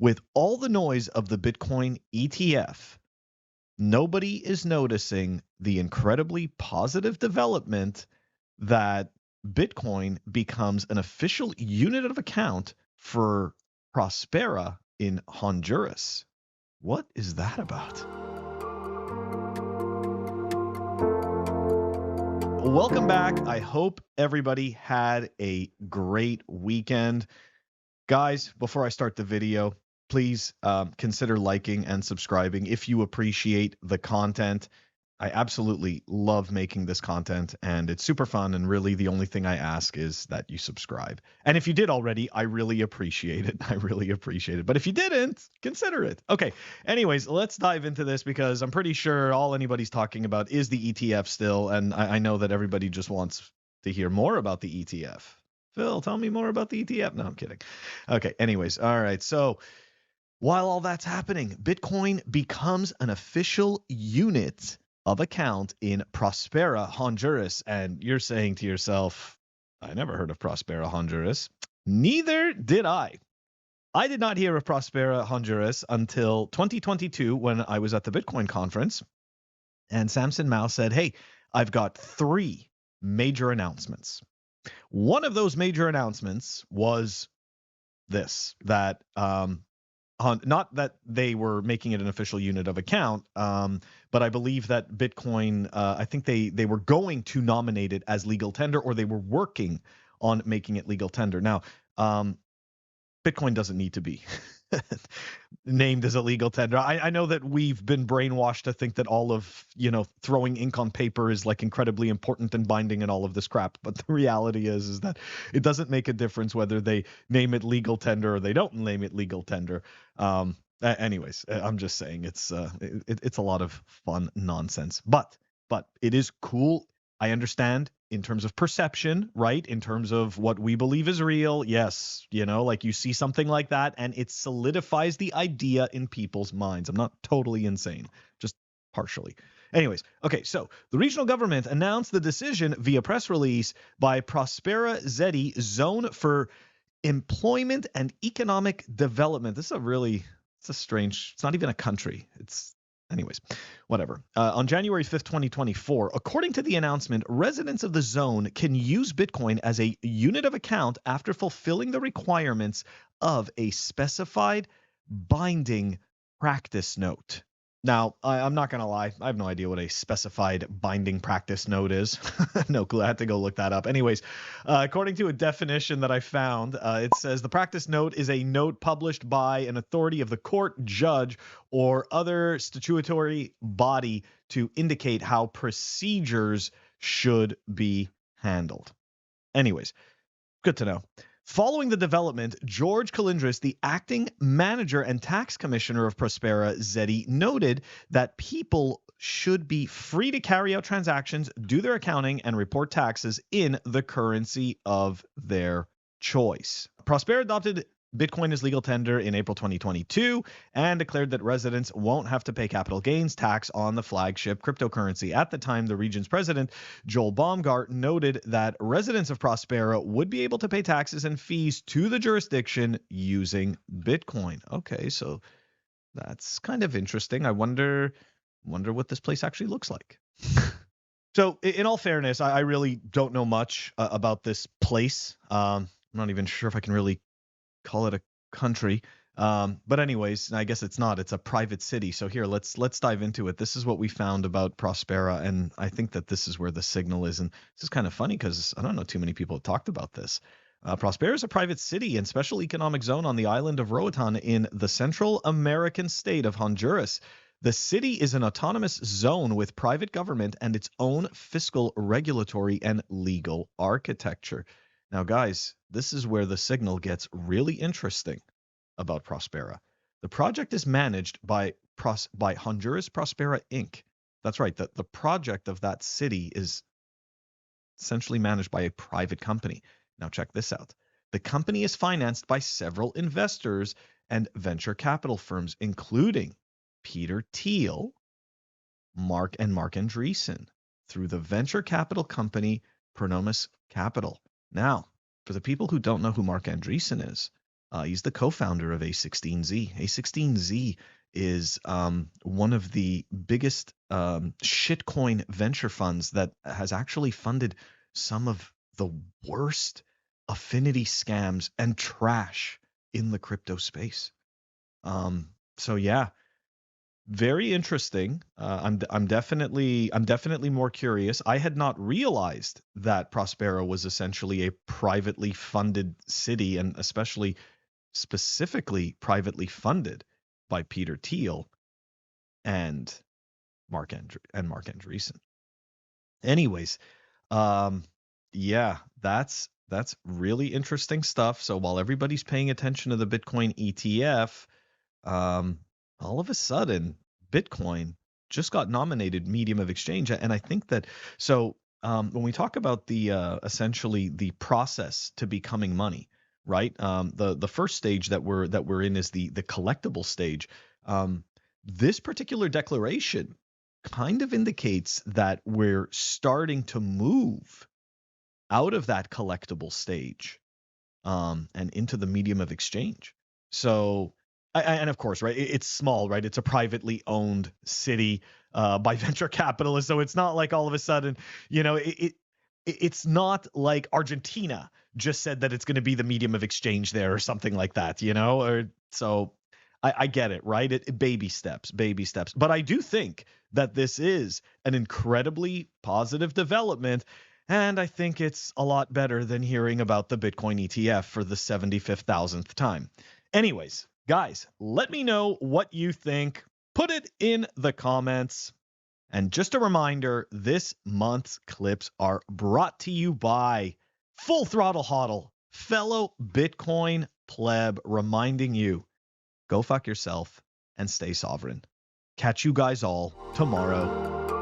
With all the noise of the Bitcoin ETF, nobody is noticing the incredibly positive development that Bitcoin becomes an official unit of account for Prospera in Honduras. What is that about? Welcome back. I hope everybody had a great weekend. Guys, before I start the video, please consider liking and subscribing if you appreciate the content. I absolutely love making this content, and it's super fun, and really the only thing I ask is that you subscribe. And if you did already, I really appreciate it. I really appreciate it. But if you didn't, consider it. Okay, anyways, let's dive into this because I'm pretty sure all anybody's talking about is the ETF still, and I know that everybody just wants to hear more about the ETF. Phil, tell me more about the ETF. No, I'm kidding. Okay, anyways, all right, so while all that's happening, Bitcoin becomes an official unit of account in Prospera, Honduras. And you're saying to yourself, I never heard of Prospera, Honduras. Neither did I. I did not hear of Prospera, Honduras until 2022 when I was at the Bitcoin conference. And Samson Mao said, hey, I've got 3 major announcements. One of those major announcements was this, that not that they were making it an official unit of account, but I believe that Bitcoin, I think they were going to nominate it as legal tender, or they were working on making it legal tender. Now, Bitcoin doesn't need to be named as a legal tender. I know that we've been brainwashed to think that all of, throwing ink on paper is like incredibly important and binding and all of this crap. But the reality is that it doesn't make a difference whether they name it legal tender or they don't name it legal tender. Anyways, I'm just saying it's a lot of fun nonsense, but it is cool. I understand in terms of perception, right? In terms of what we believe is real. Yes, like you see something like that and it solidifies the idea in people's minds. I'm not totally insane, just partially. Anyways, okay, so the regional government announced the decision via press release by Prospera Zeti Zone for Employment and Economic Development. This is it's a strange, it's not even a country. Anyways, whatever. On January 5th, 2024, according to the announcement, residents of the zone can use Bitcoin as a unit of account after fulfilling the requirements of a specified binding practice note. Now, I'm not going to lie. I have no idea what a specified binding practice note is. No clue. I had to go look that up. Anyways, according to a definition that I found, it says the practice note is a note published by an authority of the court, judge, or other statutory body to indicate how procedures should be handled. Anyways, good to know. Following the development, George Calindris, the acting manager and tax commissioner of Prospera Zeti, noted that people should be free to carry out transactions, do their accounting, and report taxes in the currency of their choice. Prospera adopted Bitcoin as legal tender in April 2022 and declared that residents won't have to pay capital gains tax on the flagship cryptocurrency. At the time, the region's president, Joel Baumgart, noted that residents of Prospera would be able to pay taxes and fees to the jurisdiction using Bitcoin. Okay, so that's kind of interesting. I wonder what this place actually looks like. So in all fairness, I really don't know much about this place. I'm not even sure if I can really call it a country. But anyways, I guess it's not. It's a private city. So here, let's dive into it. This is what we found about Prospera, and I think that this is where the signal is. And this is kind of funny because I don't know too many people have talked about this. Prospera is a private city and special economic zone on the island of Roatan in the Central American state of Honduras. The city is an autonomous zone with private government and its own fiscal, regulatory, and legal architecture. Now, guys, this is where the signal gets really interesting about Prospera. The project is managed by Honduras Prospera Inc. That's right. The project of that city is essentially managed by a private company. Now, check this out. The company is financed by several investors and venture capital firms, including Peter Thiel, Mark Andreessen, through the venture capital company Pronomus Capital. Now, for the people who don't know who Mark Andreessen is, He's the co-founder of A16Z. A16Z is one of the biggest shitcoin venture funds that has actually funded some of the worst affinity scams and trash in the crypto space. So yeah, very interesting. I'm definitely more curious. I had not realized that Prospero was essentially a privately funded city, and especially specifically privately funded by Peter Thiel and Mark Andreessen. Anyways, yeah, that's really interesting stuff. So while everybody's paying attention to the Bitcoin ETF, all of a sudden Bitcoin just got nominated medium of exchange, and I think that so when we talk about the essentially the process to becoming money, right? The first stage that we're in is the collectible stage. This particular declaration kind of indicates that we're starting to move out of that collectible stage and into the medium of exchange. So, and of course, right, it's small, right? It's a privately owned city by venture capitalists, so it's not like all of a sudden, it's not like Argentina just said that it's going to be the medium of exchange there or something like that, or so. I get it, right? Baby steps. But I do think that this is an incredibly positive development. And I think it's a lot better than hearing about the Bitcoin ETF for the 75,000th time. Anyways, guys, let me know what you think. Put it in the comments. And just a reminder, this month's clips are brought to you by Full Throttle Hodl, fellow Bitcoin pleb, reminding you, go fuck yourself and stay sovereign. Catch you guys all tomorrow.